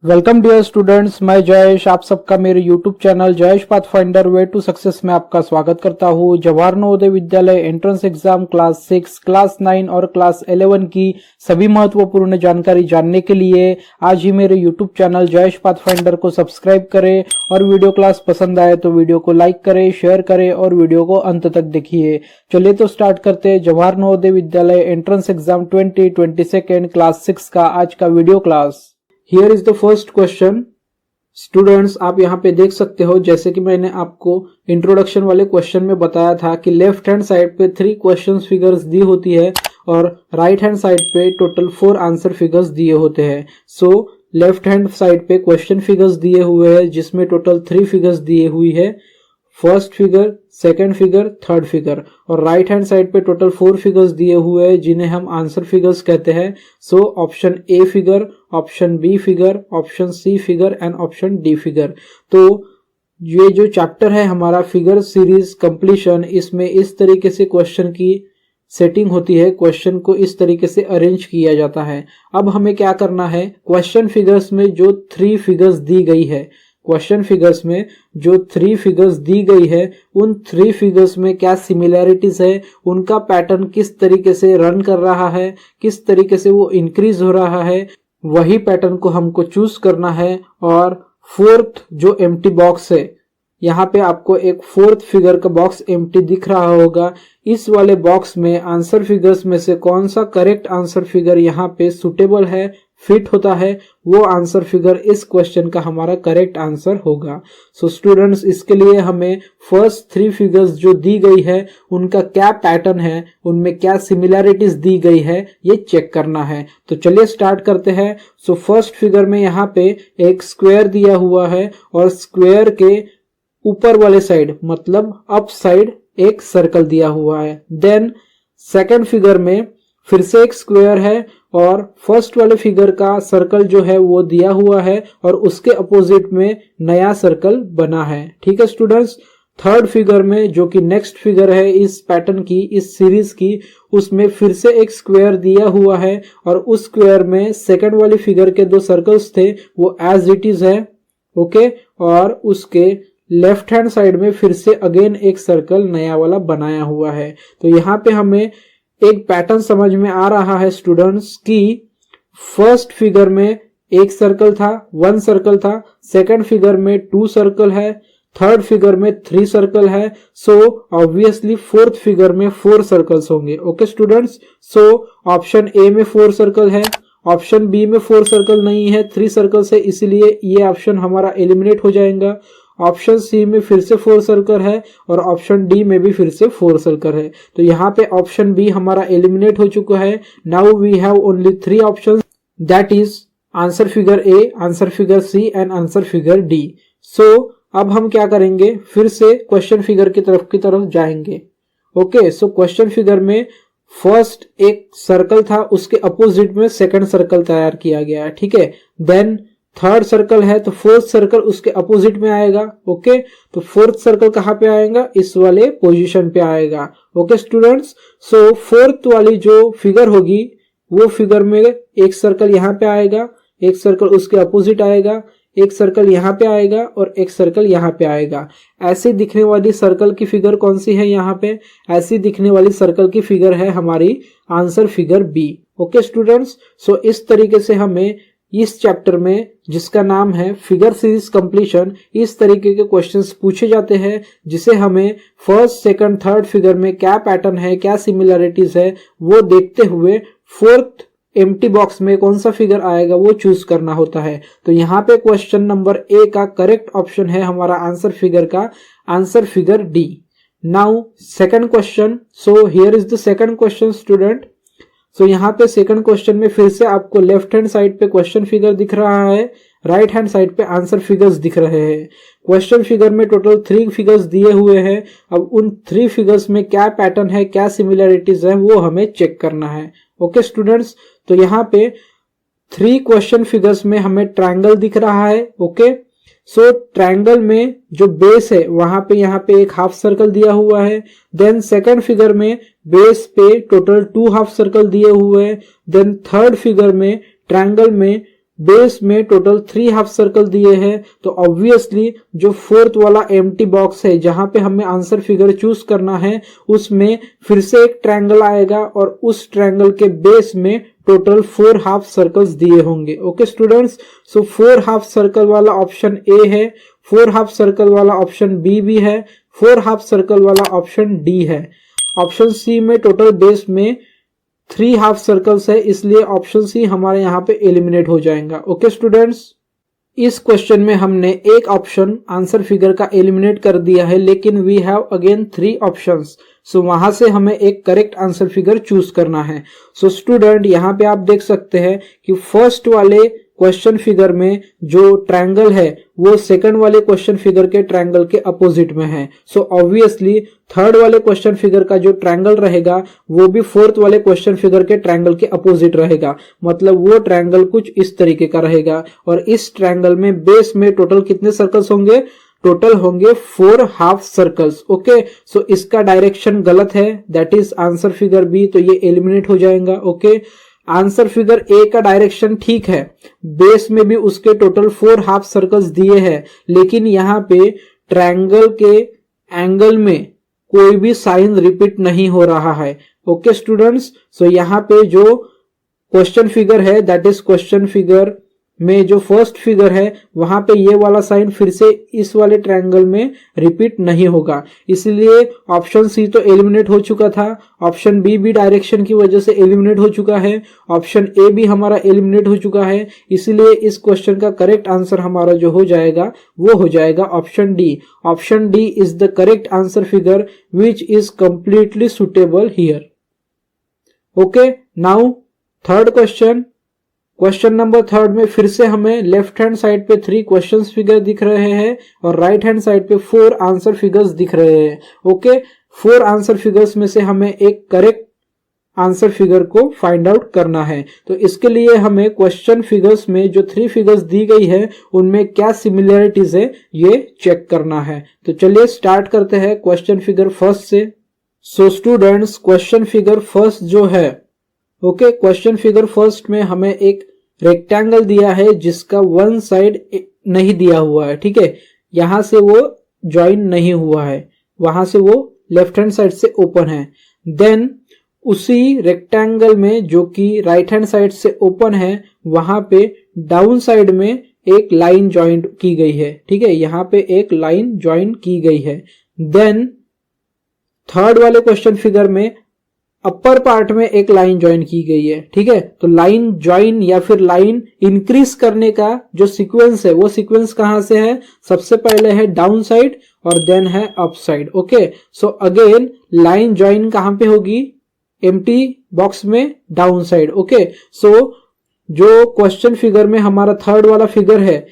Welcome dear students, मैं जयेश आप सबका मेरे YouTube channel Jayesh pathfinder way to success में आपका स्वागत करता हूं। Jawahar Navodaya Vidyalaya entrance exam class 6, class 9 और क्लास 11 की सभी महत्वपूर्ण जानकारी जानने के लिए आज ही मेरे यूट्यूब चैनल जयेश पाथफाइंडर को सब्सक्राइब करें और वीडियो क्लास पसंद आए तो वीडियो को लाइक करें, शेयर करें और वीडियो को अंत तक देखिए। चलिए तो स्टार्ट करते हैं Jawahar Navodaya Vidyalaya entrance exam 2022 class 6 का आज का video class. Here is the first question. Students, आप यहाँ पे देख सकते हो, जैसे कि मैंने आपको इंट्रोडक्शन वाले क्वेश्चन में बताया था कि लेफ्ट हैंड साइड पे 3 क्वेश्चन फिगर्स दी होती है और राइट हैंड साइड पे टोटल 4 आंसर फिगर्स दिए होते हैं। सो लेफ्ट हैंड साइड पे क्वेश्चन फिगर्स दिए हुए हैं जिसमें टोटल 3 फिगर्स दिए हुई है, first figure, second figure, third figure, और राइट हैंड साइड पे टोटल 4 फिगर्स दिए हुए हैं जिन्हें हम आंसर फिगर्स कहते हैं। So option A figure, option B figure, option C figure and option D figure. तो ये जो चैप्टर है हमारा फिगर सीरीज कंप्लीशन, इसमें इस तरीके से क्वेश्चन की सेटिंग होती है, क्वेश्चन को इस तरीके से अरेंज किया जाता है। अब हमें क्या करना है, क्वेश्चन फिगर्स में जो 3 फिगर्स दी गई है, क्वेश्चन फिगर्स में जो 3 फिगर्स दी गई है उन 3 फिगर्स में क्या सिमिलैरिटीज है, उनका पैटर्न किस तरीके से रन कर रहा है, किस तरीके से वो इंक्रीज हो रहा है, वही पैटर्न को हमको चूज करना है। और फोर्थ जो एम्प्टी बॉक्स है, यहाँ पे आपको एक 4th फिगर का बॉक्स एम्प्टी दिख रहा होगा, इस वाले बॉक्स में आंसर फिगर्स में से कौन सा करेक्ट आंसर फिगर यहाँ पे सुटेबल है, फिट होता है, वो आंसर फिगर इस क्वेश्चन का हमारा करेक्ट आंसर होगा। सो स्टूडेंट्स, इसके लिए हमें फर्स्ट 3 फिगर्स जो दी गई है उनका क्या पैटर्न है, उनमें क्या सिमिलैरिटीज दी गई है, ये चेक करना है। तो चलिए स्टार्ट करते हैं। सो फर्स्ट फिगर में यहाँ पे एक स्क्वायर दिया हुआ है और स्क्वायर के ऊपर वाले साइड मतलब अप साइड एक सर्कल दिया हुआ है। देन सेकंड फिगर में फिर से एक स्क्वायर है और फर्स्ट वाले फिगर का सर्कल जो है वो दिया हुआ है और उसके अपोजिट में नया सर्कल बना है। ठीक है स्टूडेंट्स। थर्ड फिगर में जो कि नेक्स्ट फिगर है इस पैटर्न की, इस सीरीज की, उसमें फिर से एक स्क्वायर दिया हुआ है और उस स्क्वायर में सेकंड वाली फिगर के 2 सर्कल्स थे वो एज इट इज है। ओके, और उसके लेफ्ट हैंड साइड में फिर से अगेन एक सर्कल नया वाला बनाया हुआ है। तो यहाँ पे हमें एक पैटर्न समझ में आ रहा है स्टूडेंट्स कि फर्स्ट फिगर में एक सर्कल था, 1 सर्कल था, सेकंड फिगर में 2 सर्कल है, थर्ड फिगर में 3 सर्कल है। सो ऑब्वियसली फोर्थ फिगर में 4 सर्कल्स होंगे। ओके स्टूडेंट्स, सो ऑप्शन ए में 4 सर्कल है, ऑप्शन बी में 4 सर्कल नहीं है, 3 सर्कल है, इसीलिए ये ऑप्शन हमारा एलिमिनेट हो जाएगा। ऑप्शन सी में फिर से 4 सर्कल है और ऑप्शन डी में भी फिर से 4 सर्कल है। तो यहाँ पे ऑप्शन बी हमारा एलिमिनेट हो चुका है। Now we have only 3 options, that is answer figure A, answer figure C and answer figure D. So अब हम क्या करेंगे, फिर से क्वेश्चन फिगर की तरफ जाएंगे। ओके, सो क्वेश्चन फिगर में फर्स्ट एक सर्कल था, उसके अपोजिट में सेकंड सर्कल तैयार किया गया है। ठीक है, देन थर्ड सर्कल है तो फोर्थ सर्कल उसके अपोजिट में आएगा। ओके, तो फोर्थ सर्कल कहाँ पे आएगा, इस वाले पोजीशन पे आएगा। ओके स्टूडेंट्स, सो फोर्थ वाली जो फिगर होगी वो फिगर में एक सर्कल यहाँ पे आएगा, एक सर्कल उसके अपोजिट आएगा, एक सर्कल यहाँ पे आएगा और एक सर्कल यहाँ पे आएगा। ऐसी दिखने वाली सर्कल की फिगर कौन सी है, यहाँ पे ऐसी दिखने वाली सर्कल की फिगर है हमारी answer figure B. Okay students, so इस तरीके से हमें इस चैप्टर में जिसका नाम है फिगर सीरीज कंप्लीशन, इस तरीके के क्वेश्चंस पूछे जाते हैं जिसे हमें फर्स्ट, सेकंड, थर्ड फिगर में क्या पैटर्न है, क्या सिमिलैरिटीज है, वो देखते हुए फोर्थ एम्प्टी बॉक्स में कौन सा फिगर आएगा वो चूज करना होता है। तो यहाँ पे क्वेश्चन नंबर ए का करेक्ट ऑप्शन है हमारा आंसर फिगर का answer figure D. Now second question. So here is the second question student. So यहाँ पे सेकंड क्वेश्चन में फिर से आपको लेफ्ट हैंड साइड पे क्वेश्चन फिगर दिख रहा है, राइट हैंड साइड पे आंसर फिगर्स दिख रहे हैं। क्वेश्चन फिगर में टोटल 3 फिगर्स दिए हुए हैं। अब उन 3 फिगर्स में क्या पैटर्न है, क्या सिमिलैरिटीज है, वो हमें चेक करना है। ओके स्टूडेंट्स, तो यहाँ पे 3 क्वेश्चन फिगर्स में हमें ट्रायंगल दिख रहा है। ओके, सो ट्रायंगल में जो बेस है वहां पे यहाँ पे एक हाफ सर्कल दिया हुआ है। देन सेकंड फिगर में बेस पे टोटल 2 हाफ सर्कल दिए हुए हैं। देन थर्ड फिगर में ट्रायंगल में बेस में टोटल 3 हाफ सर्कल दिए हैं, तो ऑब्वियसली जो फोर्थ वाला एम्प्टी बॉक्स है जहां पे हमें आंसर फिगर चूज करना है उसमें फिर से एक ट्रायंगल आएगा और उस ट्रायंगल के बेस में टोटल 4 हाफ सर्कल्स दिए होंगे। ओके स्टूडेंट्स, सो 4 हाफ सर्कल वाला ऑप्शन ए है, 4 हाफ सर्कल वाला ऑप्शन बी भी है, 4 हाफ सर्कल वाला ऑप्शन डी है। ऑप्शन सी में टोटल बेस में 3 हाफ सर्कल्स है, इसलिए ऑप्शन सी हमारे यहाँ पे एलिमिनेट हो जाएगा। ओके स्टूडेंट्स, इस क्वेश्चन में हमने एक ऑप्शन आंसर फिगर का एलिमिनेट कर दिया है, लेकिन वी हैव अगेन 3 ऑप्शंस। सो वहां से हमें एक करेक्ट आंसर फिगर चूज करना है। सो स्टूडेंट, यहाँ पे आप देख सकते हैं कि फर्स्ट वाले क्वेश्चन फिगर में जो ट्रायंगल है वो सेकंड वाले क्वेश्चन फिगर के ट्रायंगल के अपोजिट में है। सो ऑब्वियसली थर्ड वाले क्वेश्चन फिगर का जो ट्रायंगल रहेगा वो भी फोर्थ वाले क्वेश्चन फिगर के ट्रायंगल के अपोजिट रहेगा, मतलब वो ट्रायंगल कुछ इस तरीके का रहेगा। और इस ट्रायंगल में बेस में टोटल कितने सर्कल्स होंगे? टोटल होंगे 4 हाफ सर्कल्स। ओके, सो इसका डायरेक्शन गलत है, that is answer figure B, तो ये एलिमिनेट हो जाएगा। ओके, आंसर फिगर ए का डायरेक्शन ठीक है, बेस में भी उसके टोटल 4 हाफ सर्कल्स दिए हैं, लेकिन यहाँ पे ट्रायंगल के एंगल में कोई भी साइन रिपीट नहीं हो रहा है। ओके स्टूडेंट्स, सो यहाँ पे जो क्वेश्चन फिगर है दैट इज क्वेश्चन फिगर में जो फर्स्ट फिगर है वहां पे ये वाला साइन फिर से इस वाले ट्रायंगल में रिपीट नहीं होगा, इसलिए ऑप्शन सी तो एलिमिनेट हो चुका था, ऑप्शन बी भी डायरेक्शन की वजह से एलिमिनेट हो चुका है, ऑप्शन ए भी हमारा एलिमिनेट हो चुका है, इसलिए इस क्वेश्चन का करेक्ट आंसर हमारा जो हो जाएगा वो हो जाएगा option D. Option D is the correct answer figure which is completely suitable here. Okay, now third question, question number third में फिर से हमें लेफ्ट हैंड साइड पे 3 क्वेश्चन फिगर दिख रहे हैं और राइट हैंड साइड पे 4 आंसर फिगर्स दिख रहे हैं। ओके, 4 आंसर फिगर्स में से हमें एक करेक्ट आंसर फिगर को फाइंड आउट करना है। तो इसके लिए हमें क्वेश्चन फिगर्स में जो 3 फिगर्स दी गई है उनमें क्या सिमिलरिटीज है ये चेक करना है। तो चलिए स्टार्ट करते हैं क्वेश्चन फिगर फर्स्ट से। So students, question figure first जो है, ओके, क्वेश्चन फिगर फर्स्ट में हमें एक रेक्टेंगल दिया है जिसका वन साइड नहीं दिया हुआ है। ठीक है, यहां से वो ज्वाइन नहीं हुआ है, वहां से वो लेफ्ट हैंड साइड से ओपन है। देन उसी रेक्टेंगल में जो कि राइट हैंड साइड से ओपन है वहां पे डाउन साइड में एक लाइन ज्वाइन की गई है। ठीक है, यहां पे एक लाइन ज्वाइन की गई है। देन थर्ड वाले क्वेश्चन फिगर में अपर पार्ट में एक लाइन ज्वाइन की गई है। ठीक है, तो लाइन ज्वाइन या फिर लाइन इंक्रीज करने का जो सीक्वेंस है वो सीक्वेंस कहां से है? सबसे पहले है डाउन साइड और देन है up side. Okay, so again line join कहां पे होगी? एम्प्टी बॉक्स में डाउन साइड। ओके, सो जो क्वेश्चन फिगर में हमारा थर्ड वाला फिगर है,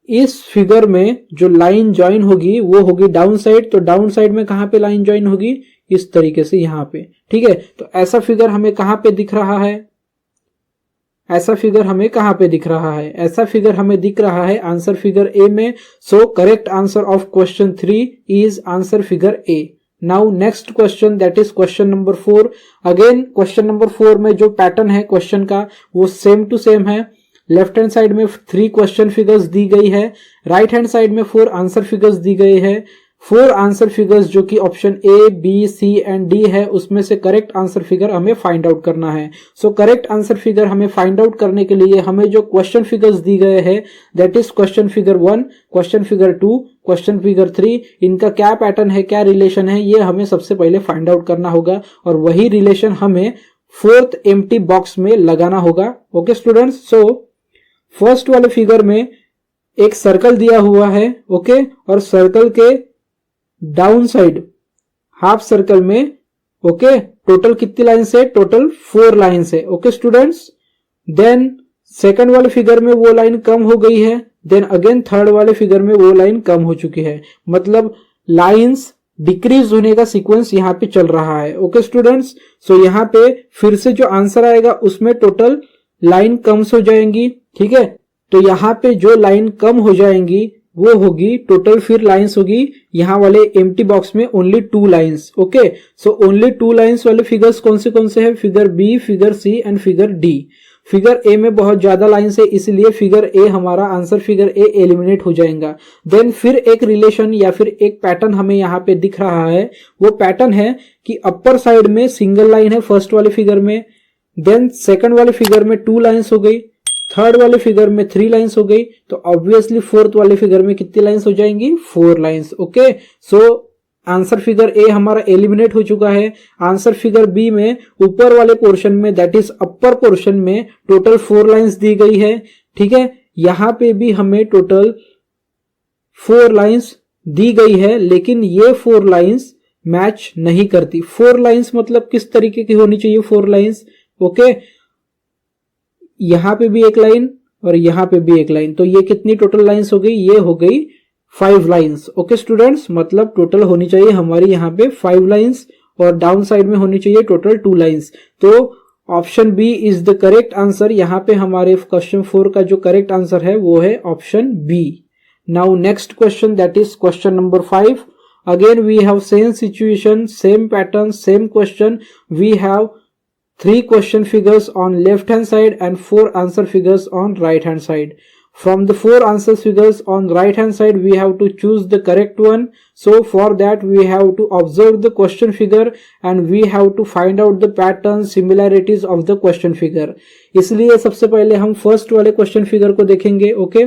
इस फिगर में जो लाइन ज्वाइन होगी वो होगी डाउन साइड। तो डाउन साइड में कहां पे लाइन ज्वाइन होगी? इस तरीके से यहां पे। ठीक है, तो ऐसा फिगर हमें कहां पे दिख रहा है? ऐसा फिगर हमें कहां पे दिख रहा है? ऐसा फिगर हमें दिख रहा है आंसर फिगर ए में। सो correct answer of question 3 is answer figure A. Now next question, that is question number 4। Again question number 4 में जो पैटर्न है क्वेश्चन का वो सेम टू सेम है। लेफ्ट हैंड साइड में 3 क्वेश्चन फिगर्स दी गई है, राइट हैंड साइड में 4 आंसर फिगर्स दी गई है। 4 आंसर फिगर्स जो कि option A, B, C and D है उसमें से करेक्ट आंसर फिगर हमें फाइंड आउट करना है। सो करेक्ट आंसर फिगर हमें फाइंड आउट करने के लिए हमें जो क्वेश्चन फिगर्स दी गए हैं that is question figure 1, question figure 2, question figure 3, इनका क्या पैटर्न है, क्या रिलेशन है, ये हमें सबसे पहले फाइंड आउट करना होगा और वही रिलेशन हमें फोर्थ एम्प्टी बॉक्स में लगाना होगा। ओके स्टूडेंट्स, सो फर्स्ट वाले फिगर में एक सर्कल दिया हुआ है। ओके, और सर्कल के डाउन साइड हाफ सर्कल में ओके टोटल कितनी लाइन्स है? टोटल 4 लाइन्स है। ओके स्टूडेंट्स, देन सेकंड वाले फिगर में वो लाइन कम हो गई है, देन अगेन थर्ड वाले फिगर में वो लाइन कम हो चुकी है, मतलब लाइन्स डिक्रीज होने का सीक्वेंस यहाँ पे चल रहा है। ओके स्टूडेंट्स, सो यहाँ पे फिर से जो आंसर आएगा उसमें टोटल लाइन कम हो जाएंगी। ठीक है, तो यहाँ पे जो लाइन कम हो जाएंगी वो होगी टोटल, फिर लाइंस होगी यहाँ वाले एम्प्टी बॉक्स में only 2 lines. Okay, so only 2 lines वाले फिगर्स कौन से हैं? Figure B, figure C and figure D. Figure A में बहुत ज्यादा लाइंस है, इसलिए फिगर ए हमारा आंसर फिगर ए एलिमिनेट हो जाएगा। देन फिर एक रिलेशन या फिर एक पैटर्न हमें यहाँ पे दिख रहा है। वो पैटर्न है कि अपर साइड में सिंगल लाइन है फर्स्ट वाले फिगर में, देन सेकंड वाले फिगर में 2 लाइंस हो गई, थर्ड वाले फिगर में 3 लाइंस हो गई, तो ऑब्वियसली फोर्थ वाले फिगर में कितनी लाइंस हो जाएंगी? 4 लाइंस। ओके, सो आंसर फिगर ए हमारा एलिमिनेट हो चुका है। आंसर फिगर बी में ऊपर वाले पोर्शन में, दैट इज अपर पोर्शन में, टोटल 4 लाइंस दी गई है। ठीक है, यहां पे भी हमें टोटल 4 लाइंस दी गई है, लेकिन ये 4 लाइंस मैच नहीं करती। 4 लाइंस मतलब किस तरीके की होनी चाहिए 4 लाइंस? ओके, यहां पे भी एक लाइन और यहां पे भी एक लाइन, तो ये कितनी टोटल लाइंस हो गई? ये हो गई 5 लाइंस। ओके स्टूडेंट्स, मतलब टोटल होनी चाहिए हमारी यहाँ पे 5 लाइंस और डाउन साइड में होनी चाहिए टोटल 2 लाइंस। तो option B is the correct answer. यहाँ पे हमारे क्वेश्चन 4 का जो करेक्ट आंसर है वो है option B. Now next question, that is question number 5। Again we have same situation, same pattern, same question. We have 3 question figures on left hand side and 4 answer figures on right hand side. From the 4 answer figures on right hand side, we have to choose the correct one. So for that we have to observe the question figure and we have to find out the patterns, similarities of the question figure. इसलिए सबसे पहले हम first वाले question figure को देखेंगे। Okay,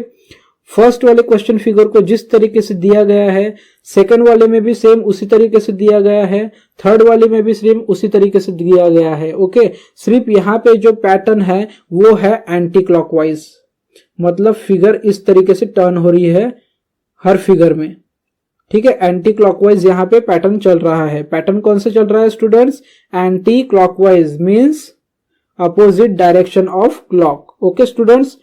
first वाले question figure को जिस तरीके से दिया गया है, सेकंड वाले में भी सेम उसी तरीके से दिया गया है, थर्ड वाले में भी सेम उसी तरीके से दिया गया है। ओके, सिर्फ यहाँ पे जो पैटर्न है वो है एंटी क्लॉकवाइज, मतलब फिगर इस तरीके से टर्न हो रही है हर फिगर में। ठीक है, एंटी क्लॉकवाइज यहाँ पे पैटर्न चल रहा है। पैटर्न कौन सा चल रहा है students? Anti clockwise means opposite direction of clock. Okay students,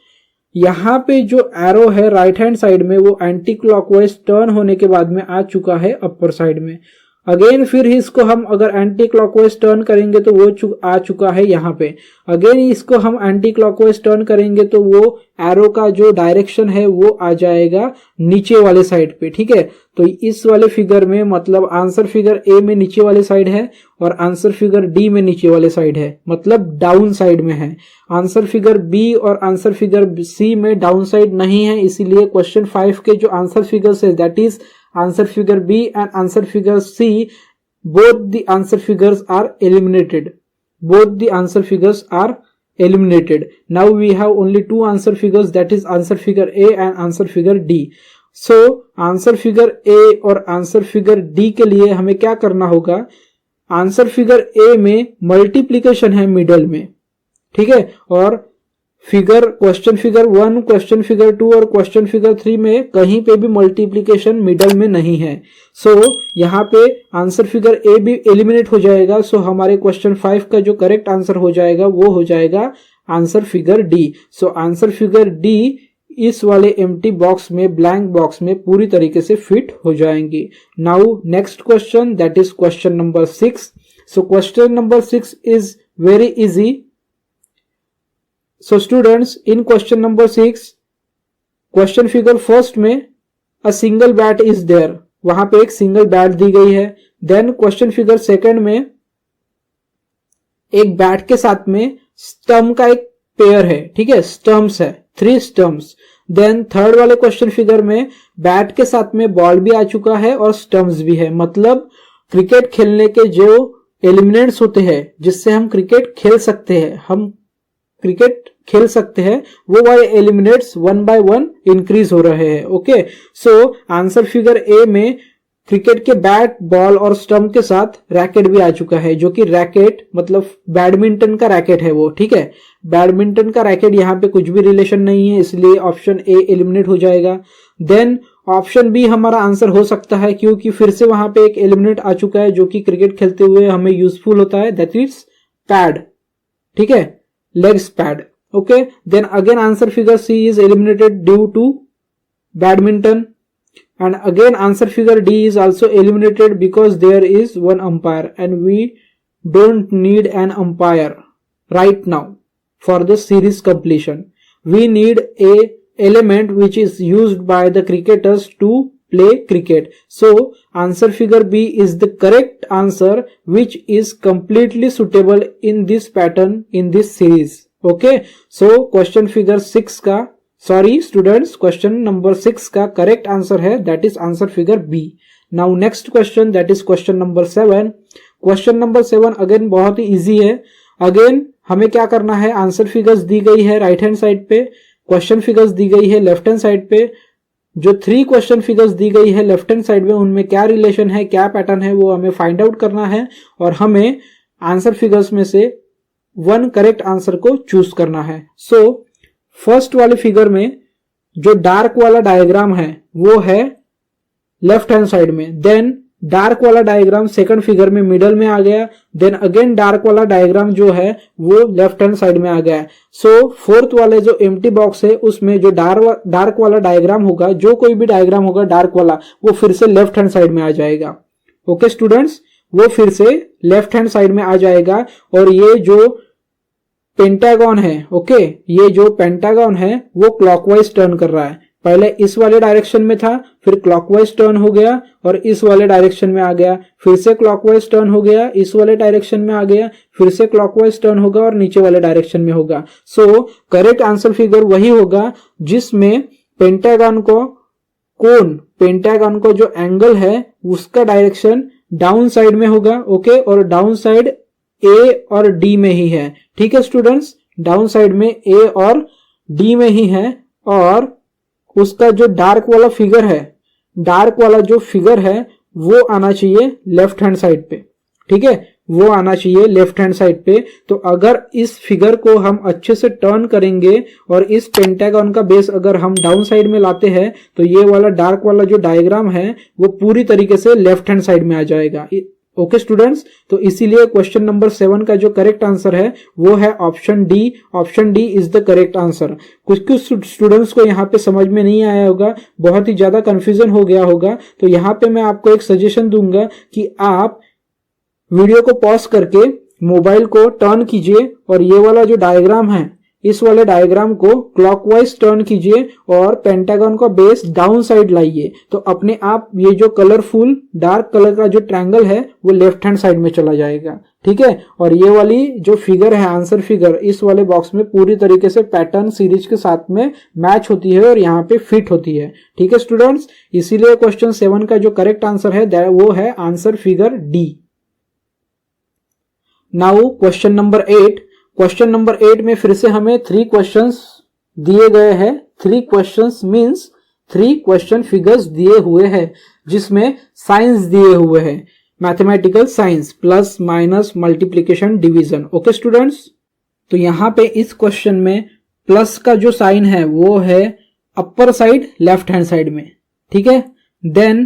यहाँ पे जो एरो है राइट हैंड साइड में वो एंटी क्लॉकवाइज टर्न होने के बाद में आ चुका है अपर साइड में। अगेन फिर इसको हम अगर एंटी क्लॉकवाइज टर्न करेंगे तो वो आ चुका है यहाँ पे। अगेन इसको हम एंटी क्लॉकवाइज टर्न करेंगे तो वो एरो का जो डायरेक्शन है वो आ जाएगा नीचे वाले साइड पे। ठीक है, तो इस वाले फिगर में मतलब आंसर फिगर ए में नीचे वाले साइड है और आंसर फिगर डी में नीचे वाले साइड है, मतलब डाउन साइड में है। आंसर फिगर बी और आंसर फिगर सी में डाउन साइड नहीं है, इसीलिए क्वेश्चन 5 के जो आंसर फिगर्स है that is answer figure B and answer figure C, both the answer figures are eliminated. Both the answer figures are eliminated. Now we have only 2 answer figures, that is answer figure A and answer figure D. So answer figure A और answer figure D के लिए हमें क्या करना होगा? Answer figure A में multiplication है middle में, ठीक है, और figure question figure 1, question figure 2 और क्वेश्चन फिगर 3 में कहीं पे भी मल्टीप्लीकेशन मिडल में नहीं है। सो यहाँ पे आंसर फिगर ए भी एलिमिनेट हो जाएगा। सो हमारे क्वेश्चन 5 का जो करेक्ट आंसर हो जाएगा वो हो जाएगा आंसर फिगर डी। सो आंसर फिगर डी इस वाले एम्प्टी बॉक्स में, ब्लैंक बॉक्स में पूरी तरीके से फिट हो जाएंगी। Now next question, that is question number 6। So question number 6 is very easy. So students, in question number 6, question figure first में a single bat is there, वहां पे एक सिंगल बैट दी गई है। देन क्वेश्चन फिगर सेकंड में एक bat के साथ में स्टम्प का एक पेयर है, ठीक है, स्टम्प्स है, 3 स्टम्प्स। देन थर्ड वाले क्वेश्चन फिगर में बैट के साथ में बॉल भी आ चुका है और स्टम्प्स भी है, मतलब क्रिकेट खेलने के जो एलिमेंट्स होते हैं जिससे हम क्रिकेट खेल सकते हैं, हम क्रिकेट खेल सकते हैं, वो वाले एलिमिनेट्स 1 by 1 इंक्रीज हो रहे हैं। Okay, so answer figure A में क्रिकेट के बैट, बॉल और स्टंप के साथ रैकेट भी आ चुका है, जो कि रैकेट मतलब बैडमिंटन का रैकेट है वो, ठीक है। बैडमिंटन का रैकेट यहाँ पे कुछ भी रिलेशन नहीं है, इसलिए ऑप्शन ए एलिमिनेट हो जाएगा। देन ऑप्शन बी हमारा आंसर हो सकता है, क्योंकि फिर से वहां पे एक एलिमिनेट आ चुका है जो कि क्रिकेट खेलते हुए हमें यूजफुल होता है, दैट इज पैड, ठीक है, legs pad. Okay, then again answer figure C is eliminated due to badminton, and again answer figure D is also eliminated because there is one umpire and we don't need an umpire right now for the series completion. We need a element which is used by the cricketers to play cricket. So answer figure B is the correct answer, which is completely suitable in this pattern, in this series. Okay, so question figure 6 का sorry students question number 6 का correct answer है that is answer figure B. Now next question that is question number 7। Question number 7 again बहुत ही easy है। Again हमें क्या करना है, आंसर फिगर्स दी गई है राइट हैंड साइड पे, क्वेश्चन फिगर्स दी गई है लेफ्ट हैंड साइड पे। जो 3 क्वेश्चन फिगर्स दी गई है लेफ्ट हैंड साइड में उनमें क्या रिलेशन है, क्या पैटर्न है, वो हमें फाइंड आउट करना है और हमें आंसर फिगर्स में से 1 करेक्ट आंसर को चूज करना है। सो फर्स्ट वाले फिगर में जो डार्क वाला डायग्राम है वो है लेफ्ट हैंड साइड में, देन डार्क वाला डायग्राम सेकंड फिगर में मिडल में आ गया, देन अगेन डार्क वाला डायग्राम जो है वो लेफ्ट हैंड साइड में आ गया। सो फोर्थ वाले जो एम्प्टी बॉक्स है उसमें जो डार्क वाला डायग्राम होगा, जो कोई भी डायग्राम होगा डार्क वाला, वो फिर से लेफ्ट हैंड साइड में आ जाएगा। ओके स्टूडेंट्स, वो फिर से लेफ्ट हैंड साइड में आ जाएगा। और ये जो पेंटागन है, ओके, ये जो पेंटागन है वो क्लॉकवाइज टर्न कर रहा है। पहले इस वाले डायरेक्शन में था, फिर क्लॉकवाइज टर्न हो गया और इस वाले डायरेक्शन में आ गया, फिर से क्लॉकवाइज टर्न हो गया, इस वाले डायरेक्शन में आ गया, फिर से क्लॉकवाइज टर्न होगा और नीचे वाले डायरेक्शन में होगा। सो करेक्ट आंसर फिगर वही होगा जिसमें पेंटागन को जो एंगल है उसका डायरेक्शन डाउन साइड में होगा। ओके, और डाउन साइड ए और डी में ही है। ठीक है स्टूडेंट्स, डाउन साइड में ए और डी में ही है। और उसका जो डार्क वाला फिगर है वो आना चाहिए लेफ्ट हैंड साइड पे। ठीक है, वो आना चाहिए लेफ्ट हैंड साइड पे। तो अगर इस फिगर को हम अच्छे से टर्न करेंगे और इस पेंटागन का बेस अगर हम डाउन साइड में लाते हैं तो ये वाला डार्क वाला जो डायग्राम है वो पूरी तरीके से लेफ्ट हैंड साइड में आ जाएगा। ओके स्टूडेंट्स, तो इसीलिए क्वेश्चन नंबर 7 का जो करेक्ट आंसर है वो है option D. Option D is the correct answer. कुछ स्टूडेंट्स को यहाँ पे समझ में नहीं आया होगा, बहुत ही ज्यादा कंफ्यूजन हो गया होगा, तो यहाँ पे मैं आपको एक सजेशन दूंगा कि आप वीडियो को पॉज करके मोबाइल को टर्न कीजिए और ये वाला जो डायग्राम है इस वाले डायग्राम को क्लॉकवाइज टर्न कीजिए और पेंटागन का बेस डाउन साइड लाइए, तो अपने आप ये जो कलरफुल डार्क कलर का जो ट्रायंगल है वो लेफ्ट हैंड साइड में चला जाएगा। ठीक है, और ये वाली जो फिगर है आंसर फिगर इस वाले बॉक्स में पूरी तरीके से पैटर्न सीरीज के साथ में मैच होती है और यहाँ पे फिट होती है। ठीक है स्टूडेंट्स, इसीलिए क्वेश्चन 7 का जो करेक्ट आंसर है वो है answer figure D. Now question number 8। Question number 8 में फिर से हमें 3 क्वेश्चंस दिए गए हैं। 3 क्वेश्चंस मींस 3 क्वेश्चन फिगर्स दिए हुए हैं जिसमें साइंस दिए हुए हैं, mathematical science, plus minus multiplication division. Okay students, तो यहाँ पे इस क्वेश्चन में प्लस का जो साइन है वो है upper side left hand side में। ठीक है, देन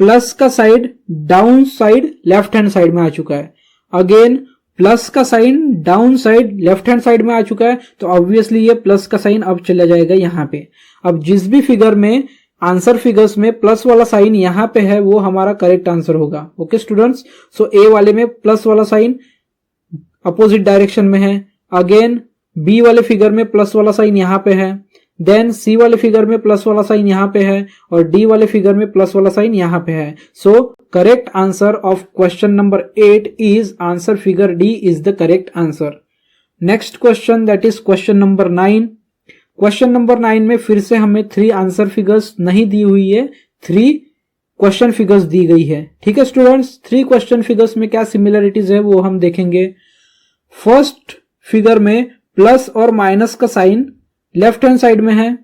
प्लस का side down side left hand side में आ चुका है। अगेन प्लस का sign down side left hand side में आ चुका है, तो ऑब्वियसली ये प्लस का साइन अब चला जाएगा यहाँ पे। अब जिस भी फिगर में आंसर फिगर्स में प्लस वाला साइन यहाँ पे है वो हमारा करेक्ट आंसर होगा। ओके स्टूडेंट्स, सो ए वाले में प्लस वाला साइन अपोजिट डायरेक्शन में है, अगेन बी वाले फिगर में प्लस वाला साइन यहाँ पे है, देन सी वाले फिगर में प्लस वाला साइन यहाँ पे है और डी वाले फिगर में प्लस वाला साइन यहाँ पे है। So correct answer of question number 8 is answer figure D is the correct answer. Next question that is question number 9। Question number 9 में फिर से हमें 3 आंसर फिगर्स नहीं दी हुई है, 3 क्वेश्चन फिगर्स दी गई है। ठीक है स्टूडेंट्स, 3 क्वेश्चन फिगर्स में क्या सिमिलरिटीज है वो हम देखेंगे। फर्स्ट फिगर में प्लस और माइनस का साइन लेफ्ट हैंड साइड में है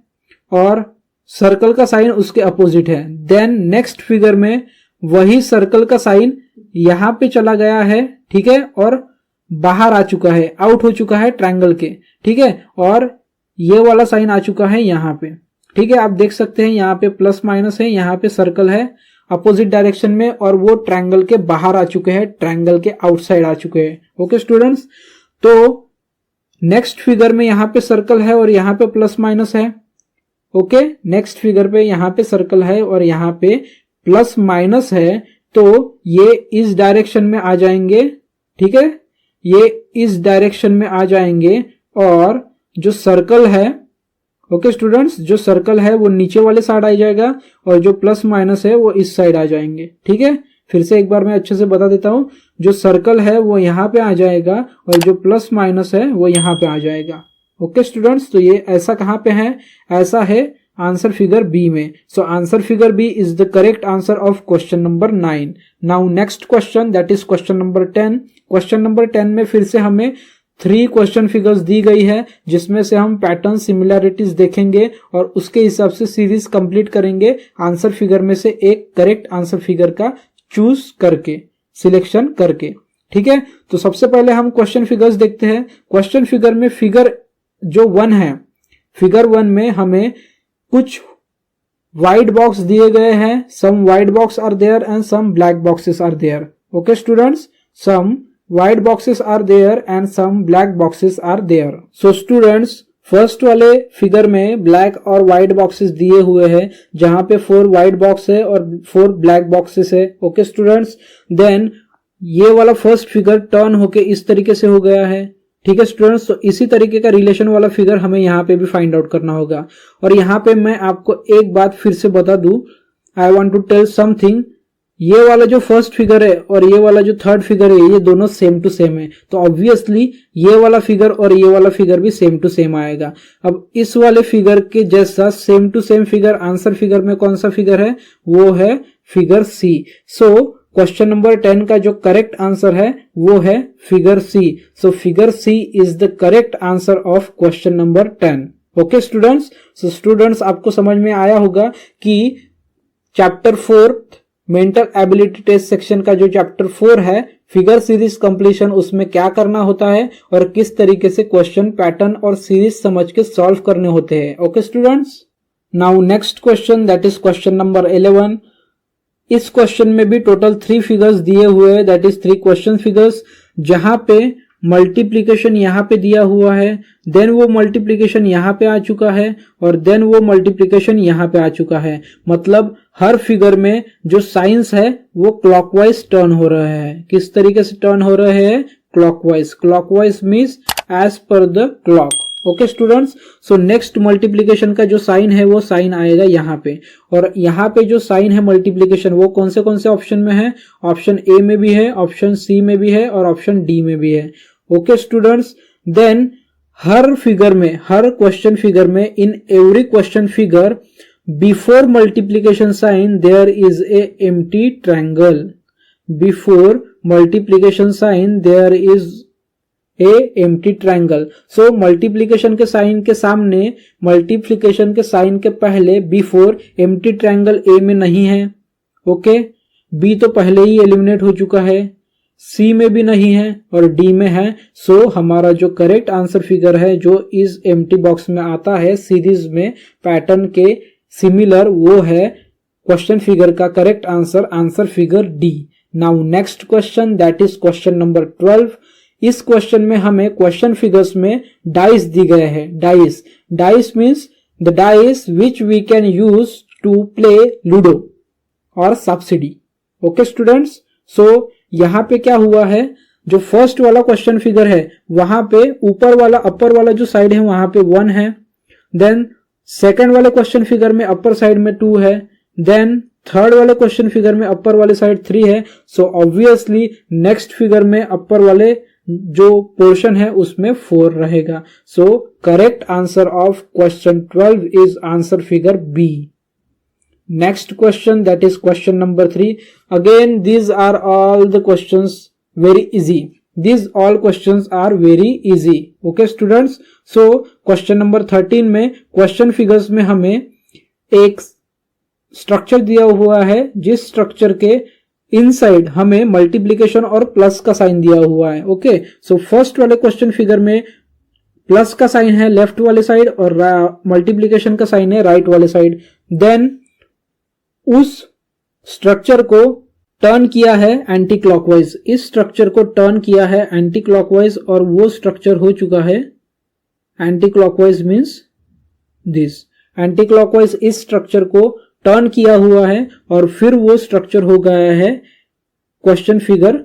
और सर्कल का साइन उसके अपोजिट है। देन नेक्स्ट फिगर में वही सर्कल का साइन यहां पे चला गया है, ठीक है, और बाहर आ चुका है, आउट हो चुका है ट्रायंगल के। ठीक है, और ये वाला साइन आ चुका है यहाँ पे। ठीक है, आप देख सकते हैं यहाँ पे प्लस माइनस है, यहाँ पे सर्कल है अपोजिट डायरेक्शन में और वो ट्रायंगल के बाहर आ चुके हैं, ट्रायंगल के आउटसाइड आ चुके हैं। ओके स्टूडेंट्स, तो नेक्स्ट फिगर में यहाँ पे सर्कल है और यहाँ पे प्लस माइनस है। ओके, नेक्स्ट फिगर पे यहाँ पे सर्कल है और यहाँ पे प्लस माइनस है, तो ये इस डायरेक्शन में आ जाएंगे। ठीक है, ये इस डायरेक्शन में आ जाएंगे और जो सर्कल है, ओके स्टूडेंट्स, जो सर्कल है वो नीचे वाले साइड आ जाएगा और जो प्लस माइनस है वो इस साइड आ जाएंगे। ठीक है, फिर से एक बार मैं अच्छे से बता देता हूं, जो सर्कल है वो यहाँ पे आ जाएगा और जो प्लस माइनस है वो यहाँ पे आ जाएगा। ओके स्टूडेंट्स, तो ये ऐसा कहां पे है, ऐसा है आंसर फिगर बी में। So answer figure B is the correct answer of question number 9। Now next question that is question number 10। Question number 10 में फिर से हमें 3 क्वेश्चन फिगर्स दी गई है, जिसमें से हम पैटर्न सिमिलैरिटीज देखेंगे और उसके हिसाब से सीरीज कंप्लीट करेंगे, आंसर फिगर में से एक करेक्ट आंसर फिगर का चूज करके, सिलेक्शन करके। ठीक है, तो सबसे पहले हम क्वेश्चन फिगर्स देखते हैं। क्वेश्चन फिगर में फिगर जो 1 है, फिगर 1 में हमें कुछ व्हाइट बॉक्स दिए गए हैं, some white box are there and some black boxes are there. Okay students, some white boxes are there and some black boxes are there. So students, first वाले figure में black और white boxes दिए हुए हैं, जहां पे 4 white box है और 4 ब्लैक बॉक्सेस है। ओके स्टूडेंट्स, देन ये वाला फर्स्ट फिगर टर्न होके इस तरीके से हो गया है। ठीक है स्टूडेंट्स, तो इसी तरीके का रिलेशन वाला फिगर हमें यहाँ पे भी फाइंड आउट करना होगा। और यहाँ पे मैं आपको एक बात फिर से बता दूं, I want to tell something, ये वाला जो फर्स्ट फिगर है और ये वाला जो थर्ड फिगर है, ये दोनों सेम टू सेम है, तो ऑब्वियसली ये वाला फिगर और ये वाला फिगर भी सेम टू सेम आएगा। अब इस वाले फिगर के जैसा same to same figure answer figure में कौन सा फिगर है, वो है figure C. So question number 10 का जो करेक्ट आंसर है वो है figure C. So figure C is the correct answer of question number 10। Okay students, so students आपको समझ में आया होगा कि chapter 4 mental ability test section का जो चैप्टर 4 है, फिगर सीरीज कंप्लीशन, उसमें क्या करना होता है और किस तरीके से क्वेश्चन पैटर्न और सीरीज समझ के सॉल्व करने होते हैं। Okay students, now next question that is question number 11। इस क्वेश्चन में भी टोटल 3 फिगर्स दिए हुए हैं, दैट इज 3 क्वेश्चन फिगर्स, जहां पे मल्टीप्लीकेशन यहाँ पे दिया हुआ है, देन वो मल्टीप्लीकेशन यहाँ पे आ चुका है और देन वो मल्टीप्लीकेशन यहाँ पे आ चुका है। मतलब हर फिगर में जो साइंस है वो क्लॉकवाइज टर्न हो रहा है। किस तरीके से टर्न हो रहे हैं, clockwise. Clockwise means as per the clock. Okay students, so next multiplication का जो साइन है वो साइन आएगा यहाँ पे, और यहाँ पे जो साइन है मल्टीप्लीकेशन वो कौन से ऑप्शन में है, ऑप्शन ए में भी है, ऑप्शन सी में भी है और ऑप्शन डी में भी है। ओके स्टूडेंट्स, देन हर फिगर में, हर क्वेश्चन फिगर में, in every question figure before multiplication sign there is a empty triangle. Before multiplication sign there is a empty triangle. So multiplication के साइन के सामने, मल्टीप्लीकेशन के साइन के पहले, बिफोर एम्प्टी ट्रायंगल ए में नहीं है। ओके, बी तो पहले ही एलिमिनेट हो चुका है, सी में भी नहीं है और डी में है। सो हमारा जो करेक्ट आंसर फिगर है जो इस एम्प्टी बॉक्स में आता है सीरीज में पैटर्न के सिमिलर, वो है क्वेश्चन फिगर का correct answer, answer figure D. Now next question that is question number 12। इस क्वेश्चन में हमें क्वेश्चन फिगर्स में डाइस दी गए हैं। Dice means the dice which we can use to play ludo और सब्सिडी। ओके स्टूडेंट्स, सो यहां पे क्या हुआ है, जो फर्स्ट वाला क्वेश्चन फिगर है वहां पे ऊपर वाला, अपर वाला जो साइड है वहां पे 1 है, देन सेकंड वाले क्वेश्चन फिगर में अपर साइड में 2 है, देन थर्ड वाले क्वेश्चन फिगर में अपर वाले साइड 3 है। सो ऑब्वियसली नेक्स्ट फिगर में अपर वाले जो पोर्शन है उसमें 4 रहेगा। So correct answer of question 12 is answer figure B. Next question, that is question number 3. Again, these are all the questions very easy. These all questions are very easy. Okay students. So question number 13 में question figures में हमें एक structure दिया हुआ है, जिस structure के inside हमें मल्टीप्लीकेशन और प्लस का साइन दिया हुआ है। ओके, सो फर्स्ट वाले क्वेश्चन फिगर में प्लस का साइन है लेफ्ट वाले साइड और मल्टीप्लीकेशन का साइन है राइट वाले साइड। देन उस स्ट्रक्चर को टर्न किया है एंटी क्लॉकवाइज, इस स्ट्रक्चर को टर्न किया है एंटी क्लॉकवाइज और वो स्ट्रक्चर हो चुका है anti clockwise means this. Anti clockwise इस स्ट्रक्चर को टर्न किया हुआ है और फिर वो स्ट्रक्चर हो गया है क्वेश्चन फिगर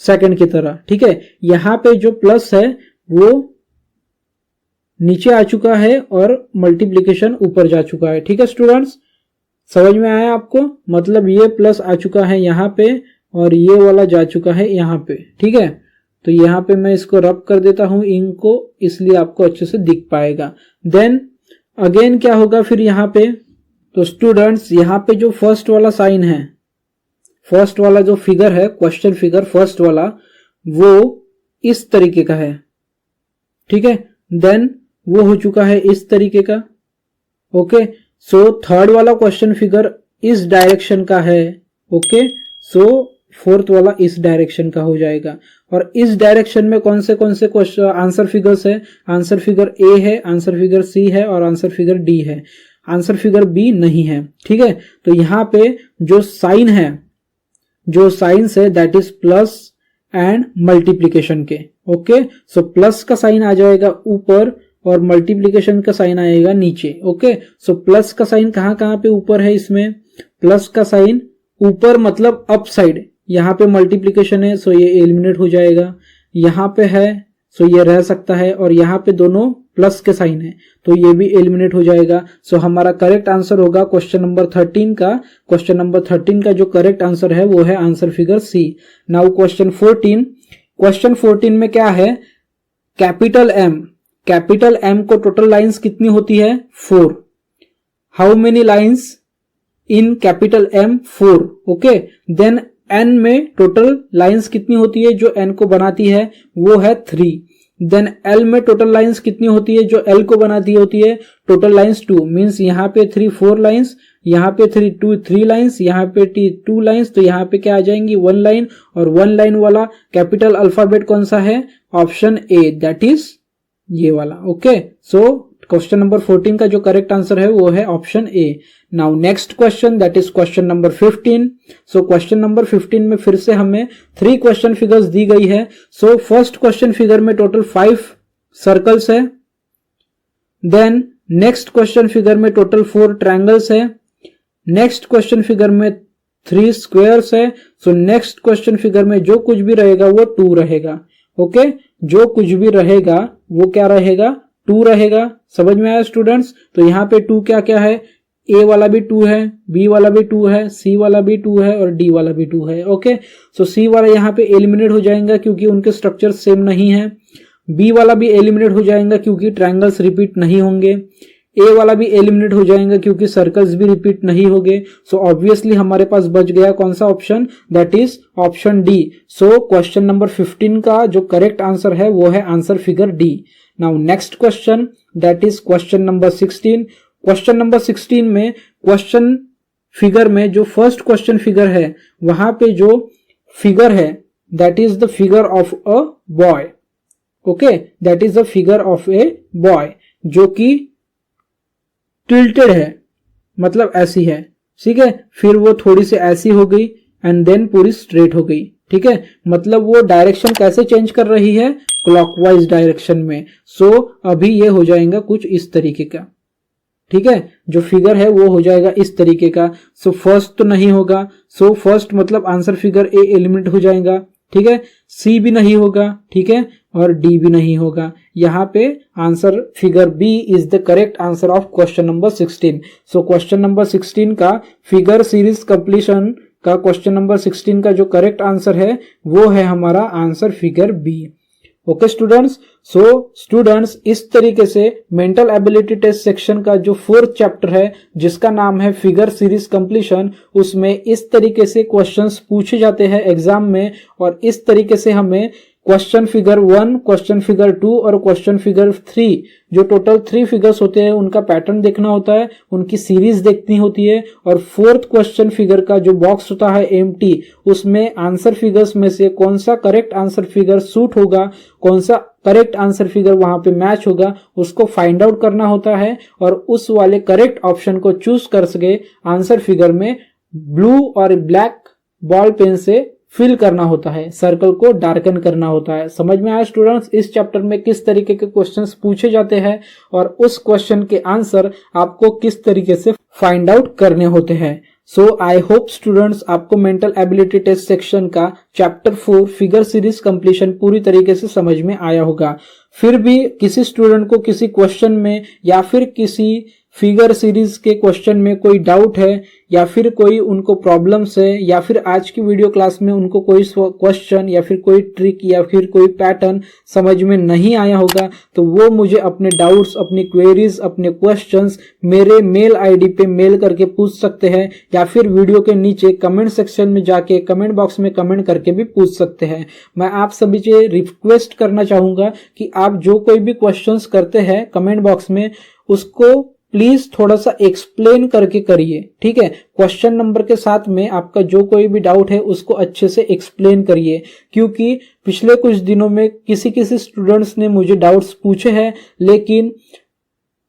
सेकंड की तरह। ठीक है, यहां पे जो प्लस है वो नीचे आ चुका है और मल्टीप्लीकेशन ऊपर जा चुका है। ठीक है स्टूडेंट्स, समझ में आया आपको, मतलब ये प्लस आ चुका है यहाँ पे और ये वाला जा चुका है यहाँ पे। ठीक है, तो यहाँ पे मैं इसको रब कर देता हूं इंक को, इसलिए आपको अच्छे से दिख पाएगा। देन अगेन क्या होगा फिर यहाँ पे, तो स्टूडेंट्स यहाँ पे जो फर्स्ट वाला साइन है, फर्स्ट वाला जो फिगर है, क्वेश्चन फिगर फर्स्ट वाला, वो इस तरीके का है, ठीक है। देन वो हो चुका है इस तरीके का, ओके। सो थर्ड वाला क्वेश्चन फिगर इस डायरेक्शन का है, ओके। सो फोर्थ वाला इस डायरेक्शन का हो जाएगा। और इस डायरेक्शन में कौन से क्वेश्चन आंसर फिगर्स है, आंसर फिगर ए है, आंसर फिगर सी है और आंसर फिगर डी है, आंसर फिगर बी नहीं है, ठीक है। तो यहाँ पे जो साइन है, जो साइंस है that is plus and multiplication के, ओके। सो प्लस का साइन आ जाएगा ऊपर और मल्टीप्लीकेशन का साइन आएगा नीचे, ओके। सो प्लस का साइन कहाँ पे ऊपर है, इसमें प्लस का साइन ऊपर मतलब अप साइड, यहाँ पे मल्टीप्लीकेशन है सो ये एलिमिनेट हो जाएगा, यहाँ पे है सो ये रह सकता है, और यहाँ पे दोनों प्लस के साइन है तो ये भी एलिमिनेट हो जाएगा। सो हमारा करेक्ट आंसर होगा क्वेश्चन नंबर 13 का, क्वेश्चन नंबर 13 का जो करेक्ट आंसर है वो है answer figure C. Now question 14, question 14 में क्या है, कैपिटल एम, कैपिटल एम को टोटल लाइंस कितनी होती है, 4। How many lines in capital M, 4, okay. Then N में टोटल लाइंस कितनी होती है जो एन को बनाती है, वो है 3। देन एल में टोटल लाइंस कितनी होती है जो एल को बनाती होती है, टोटल लाइंस 2, मींस यहाँ पे 3 4 लाइंस, यहाँ पे 3 लाइंस, यहाँ पे 2 लाइंस, तो यहाँ पे क्या आ जाएंगी 1 लाइन, और 1 लाइन वाला कैपिटल अल्फाबेट कौन सा है, ऑप्शन ए, दैट इज ये वाला, ओके। सो क्वेश्चन नंबर 14 का जो करेक्ट आंसर है वो है option A. Now next question that is question number 15। So question number 15 में फिर से हमें 3 क्वेश्चन फिगर्स दी गई है। सो फर्स्ट क्वेश्चन फिगर में टोटल 5 सर्कल्स है। देन नेक्स्ट क्वेश्चन फिगर में टोटल 4 ट्रायंगल्स है। नेक्स्ट क्वेश्चन फिगर में 3 स्क्वायर्स है। सो नेक्स्ट क्वेश्चन फिगर में जो कुछ भी रहेगा वो 2 रहेगा, ओके। जो कुछ भी रहेगा वो क्या रहेगा, 2 रहेगा। समझ में आया स्टूडेंट्स? तो यहाँ पे 2 क्या क्या है, ए वाला भी 2 है, बी वाला भी 2 है, सी वाला भी 2 है और डी वाला भी 2 है, ओके। सो सी वाला यहाँ पे एलिमिनेट हो जाएगा क्योंकि उनके स्ट्रक्चर सेम नहीं है। बी वाला भी एलिमिनेट हो जाएगा क्योंकि ट्रायंगल्स रिपीट नहीं होंगे। ए वाला भी एलिमिनेट हो जाएगा क्योंकि सर्कल्स भी रिपीट नहीं होंगे। सो ऑब्वियसली हमारे पास बच गया कौन सा option, that is option D. So question number 15 का जो करेक्ट आंसर है वो है answer figure D. Now next question that is question number 16। Question number 16 में क्वेश्चन फिगर में जो फर्स्ट क्वेश्चन फिगर है वहां पे जो फिगर है that is the figure of a boy, okay, that is the figure of a boy जो कि टिल्टेड है, मतलब ऐसी है, ठीक है। फिर वो थोड़ी सी ऐसी हो गई एंड देन पूरी स्ट्रेट हो गई, ठीक है। मतलब वो डायरेक्शन कैसे चेंज कर रही है, क्लॉकवाइज डायरेक्शन में। सो अभी ये हो जाएगा कुछ इस तरीके का, ठीक है। जो फिगर है वो हो जाएगा इस तरीके का। सो फर्स्ट तो नहीं होगा, सो फर्स्ट मतलब आंसर फिगर ए एलिमिनेट हो जाएगा, ठीक है। सी भी नहीं होगा, ठीक है, और डी भी नहीं होगा। यहाँ पे answer figure B is the correct answer of question number 16। So question number 16 का फिगर सीरीज कंप्लीशन का क्वेश्चन नंबर 16 का जो करेक्ट आंसर है वो है हमारा answer figure B, okay students. So students इस तरीके से मेंटल एबिलिटी टेस्ट सेक्शन का जो 4th चैप्टर है जिसका नाम है फिगर सीरीज कंप्लीशन, उसमें इस तरीके से क्वेश्चंस पूछे जाते हैं एग्जाम में, और इस तरीके से हमें क्वेश्चन फिगर 1, क्वेश्चन फिगर 2 और क्वेश्चन फिगर 3 जो टोटल 3 फिगर्स होते हैं उनका पैटर्न देखना होता है, उनकी सीरीज देखनी होती है। और 4th क्वेश्चन फिगर का जो बॉक्स होता है एम्प्टी, उसमें आंसर फिगर्स में से कौन सा करेक्ट आंसर फिगर सूट होगा, कौन सा करेक्ट आंसर फिगर वहां पे मैच होगा, उसको फाइंड आउट करना होता है और उस वाले करेक्ट ऑप्शन को चूज कर सके आंसर फिगर में ब्लू और ब्लैक बॉल पेन से फिल करना होता है, सर्कल को डार्कन करना होता है। समझ में आया स्टूडेंट्स इस चैप्टर में किस तरीके के क्वेश्चंस पूछे जाते हैं और उस क्वेश्चन के आंसर आपको किस तरीके से फाइंड आउट करने होते हैं। सो आई होप स्टूडेंट्स आपको मेंटल एबिलिटी टेस्ट सेक्शन का चैप्टर 4 फिगर सीरीज कंप्लीशन पूरी तरीके से समझ में आया होगा। फिर भी किसी स्टूडेंट को किसी क्वेश्चन में या फिर किसी फिगर सीरीज के क्वेश्चन में कोई डाउट है या फिर कोई उनको प्रॉब्लम्स है या फिर आज की वीडियो क्लास में उनको कोई क्वेश्चन या फिर कोई ट्रिक या फिर कोई पैटर्न समझ में नहीं आया होगा, तो वो मुझे अपने डाउट्स, अपनी क्वेरीज, अपने क्वेश्चंस मेरे मेल आईडी पे मेल करके पूछ सकते हैं या फिर वीडियो के नीचे कमेंट सेक्शन में जाके कमेंट बॉक्स में कमेंट करके भी पूछ सकते हैं। मैं आप सभी से रिक्वेस्ट करना चाहूंगा कि आप जो कोई भी क्वेश्चंस करते हैं कमेंट बॉक्स में, उसको प्लीज थोड़ा सा एक्सप्लेन करके करिए, ठीक है। क्वेश्चन नंबर के साथ में आपका जो कोई भी डाउट है उसको अच्छे से एक्सप्लेन करिए, क्योंकि पिछले कुछ दिनों में किसी स्टूडेंट्स ने मुझे डाउट्स पूछे हैं, लेकिन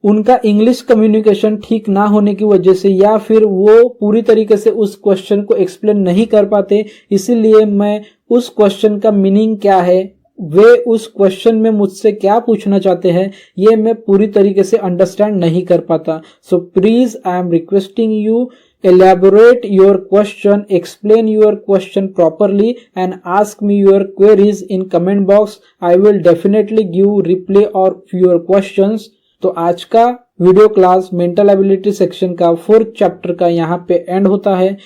उनका इंग्लिश कम्युनिकेशन ठीक ना होने की वजह से या फिर वो पूरी तरीके से उस क्वेश्चन को एक्सप्लेन नहीं कर पाते, इसीलिए मैं उस क्वेश्चन का मीनिंग क्या है, वे उस क्वेश्चन में मुझसे क्या पूछना चाहते हैं, ये मैं पूरी तरीके से अंडरस्टैंड नहीं कर पाता। So please I am requesting you, elaborate your question, explain your question properly and ask me your queries in comment box. I will definitely give reply of your questions. तो आज का video class mental ability section का 4th chapter का यहाँ पे and होता है।